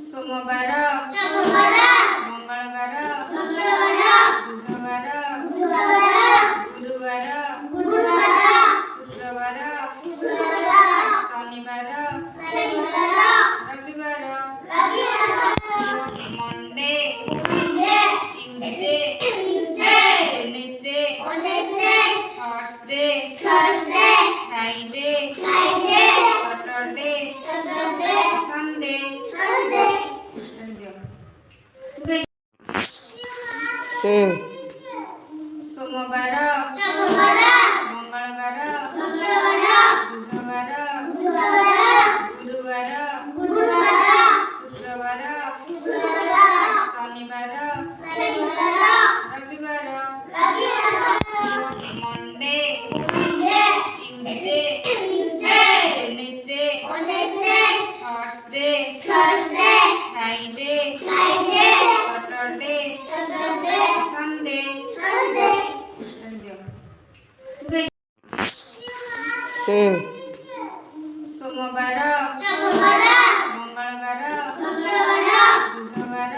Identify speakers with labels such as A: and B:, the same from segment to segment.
A: सोमवार मंगलवार बुधवार गुरुवार शुक्रवार शनिवार रविवार Monday Tuesday Wednesday Thursday Friday Saturday Sunday सोमवार मंगलवार बुधवार गुरुवार शुक्रवार शनिवार रविवार Monday Tuesday Wednesday Thursday Friday Saturday Sunday सोमवार मंगलवार बुधवार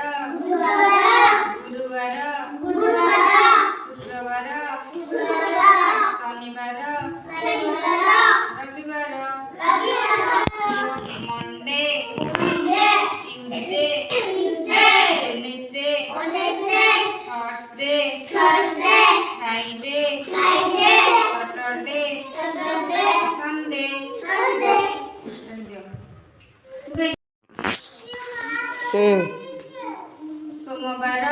A: गुरुवार शुक्रवार शनिवार रविवार Monday Tuesday Wednesday Thursday Friday Saturday Sunday सोमवार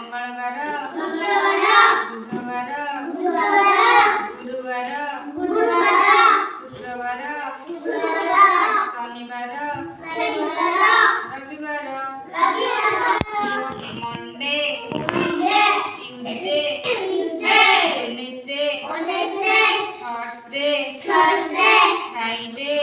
A: मंगलवार बुधवार गुरुवार शुक्रवार शनिवार रविवार Monday Tuesday Wednesday Thursday Friday